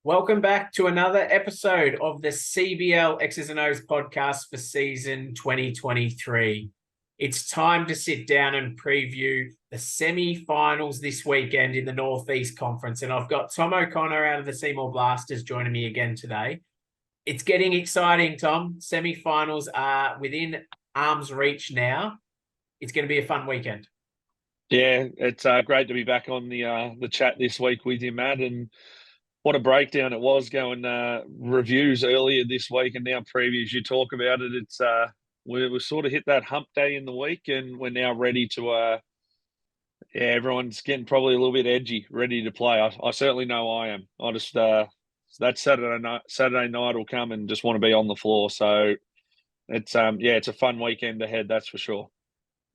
Welcome back to another episode of the CBL X's and O's podcast for season 2023. It's time to sit down and preview the semi-finals this weekend in the Northeast Conference. And I've got Tom O'Connor out of the Seymour Blasters joining me again today. It's getting exciting, Tom. Semi-finals are within arm's reach now. It's going to be a fun weekend. Yeah, it's great to be back on the chat this week with you, Matt. And what a breakdown it was going reviews earlier this week and now previews. You talk about it. It's we sort of hit that hump day in the week, and we're now ready to. Yeah, everyone's getting probably a little bit edgy, ready to play. I certainly know I am. I just that Saturday night will come and just want to be on the floor. So it's it's a fun weekend ahead, that's for sure.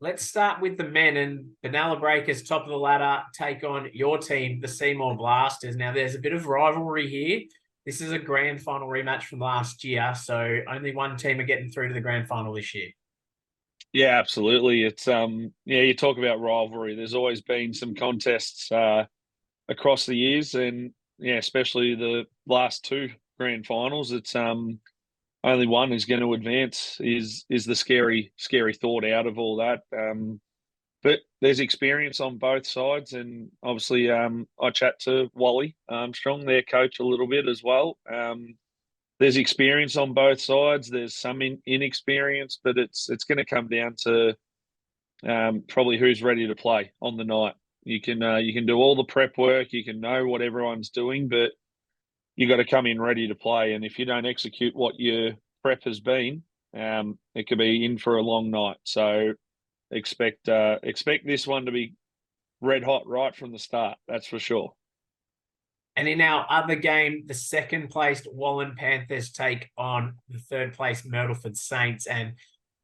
Let's start with the men, and Benalla Breakers, top of the ladder, take on your team, the Seymour Blasters. Now, there's a bit of rivalry here. This is a grand final rematch from last year, so only one team are getting through to the grand final this year. Yeah, absolutely. It's you talk about rivalry. There's always been some contests across the years, and especially the last two grand finals. It's only one is going to advance is the scary thought out of all that. But there's experience on both sides, and obviously I chat to Wally Armstrong, their coach, a little bit as well. There's experience on both sides. There's some inexperience, but it's going to come down to probably who's ready to play on the night. You can do all the prep work, you can know what everyone's doing, but you got to come in ready to play. And if you don't execute what your prep has been, it could be in for a long night. So expect this one to be red hot right from the start. That's for sure. And in our other game, the second placed Wallen Panthers take on the third place Myrtleford Saints. And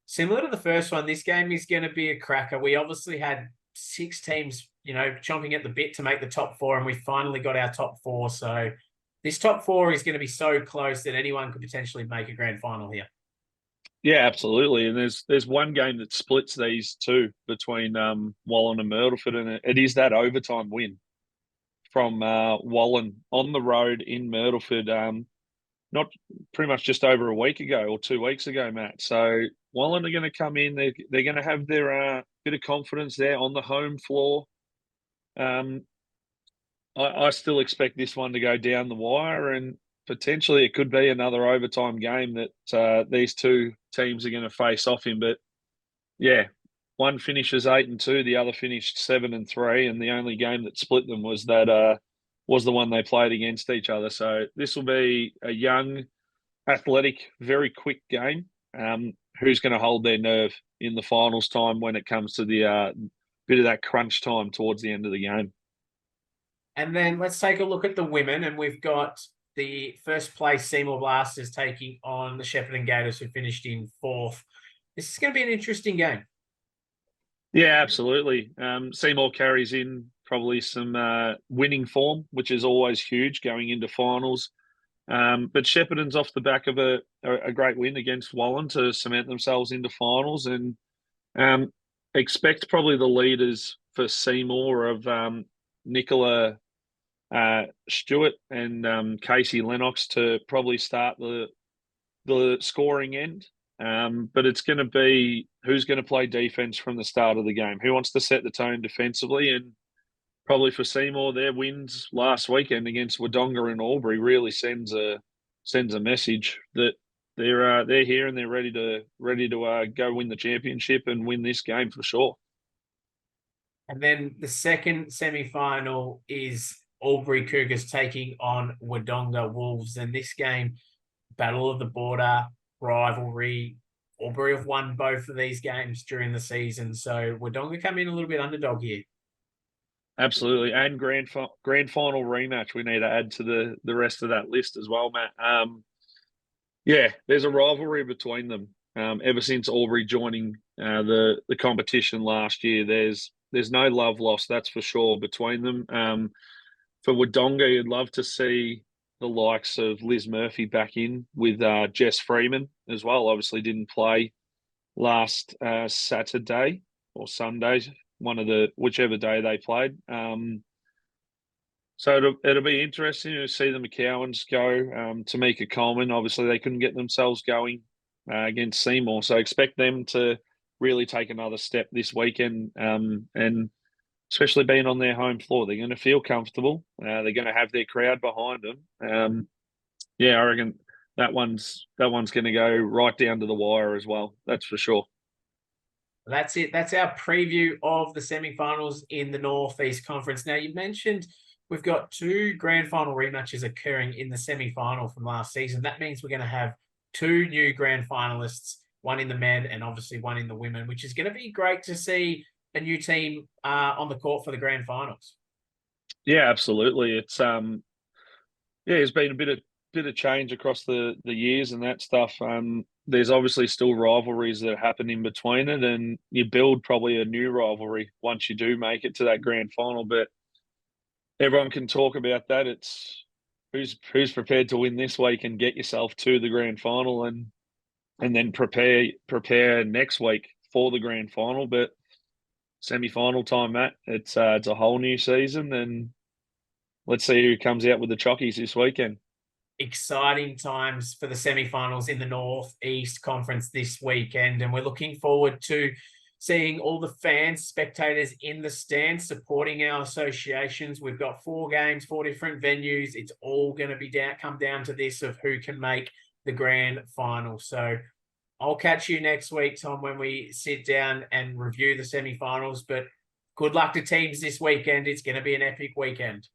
similar to the first one, this game is going to be a cracker. We obviously had six teams, chomping at the bit to make the top four, and we finally got our top four. So this top four is going to be so close that anyone could potentially make a grand final here. Yeah, absolutely. And there's one game that splits these two between Wallen and Myrtleford, and it is that overtime win from Wallen on the road in Myrtleford. Not pretty much just over a week ago or 2 weeks ago, Matt. So Wallen are going to come in. They're going to have their bit of confidence there on the home floor. I still expect this one to go down the wire, and potentially it could be another overtime game that these two teams are going to face off in. But yeah, one finishes 8-2, the other finished 7-3, and the only game that split them was the one they played against each other. So this will be a young, athletic, very quick game. Who's going to hold their nerve in the finals time when it comes to the bit of that crunch time towards the end of the game? And then let's take a look at the women, and we've got the first place Seymour Blasters taking on the Shepparton Gators, who finished in fourth. This is going to be an interesting game. Yeah, absolutely. Seymour carries in probably some winning form, which is always huge going into finals. But Shepparton's off the back of a great win against Wallen to cement themselves into finals, and expect probably the leaders for Seymour of Nicola Stewart and Casey Lennox to probably start the scoring end. But it's going to be who's going to play defense from the start of the game, who wants to set the tone defensively, and probably for Seymour, their wins last weekend against Wodonga and Albury really sends a message that they're here and they're ready to go win the championship and win this game for sure. And then the second semi-final is Albury Cougars taking on Wodonga Wolves. And this game, battle of the border, rivalry. Albury have won both of these games during the season. So Wodonga come in a little bit underdog here. Absolutely, and grand final rematch. We need to add to the rest of that list as well, Matt. Yeah, there's a rivalry between them. Ever since Albury joining the competition last year, there's no love lost, that's for sure, between them. For Wodonga, you'd love to see the likes of Liz Murphy back in with Jess Freeman as well. Obviously, didn't play last Saturday or Sunday, whichever day they played. So it'll be interesting to see the McCowans go. Tamika Coleman, obviously, they couldn't get themselves going against Seymour. So expect them to really take another step this weekend. And especially being on their home floor, they're going to feel comfortable. They're going to have their crowd behind them. Yeah, I reckon that one's going to go right down to the wire as well. That's for sure. That's it. That's our preview of the semi-finals in the Northeast Conference. Now, you mentioned we've got two grand final rematches occurring in the semi-final from last season. That means we're going to have two new grand finalists, one in the men and obviously one in the women, which is going to be great to see a new team on the court for the grand finals. Yeah, absolutely. Yeah, there's been a bit of change across the years and that stuff. There's obviously still rivalries that happen in between it, and you build probably a new rivalry once you do make it to that grand final. But everyone can talk about that. It's who's prepared to win this week and get yourself to the grand final, and then prepare next week for the grand final. But semi-final time, Matt, it's a whole new season, and let's see who comes out with the chockies this weekend. Exciting times for the semi-finals in the Northeast Conference this weekend, and we're looking forward to seeing all the fans, spectators in the stands supporting our associations. We've got 4 games, 4 different venues. It's all going to be come down to this of who can make the grand final. So I'll catch you next week, Tom, when we sit down and review the semi-finals. But good luck to teams this weekend. It's going to be an epic weekend.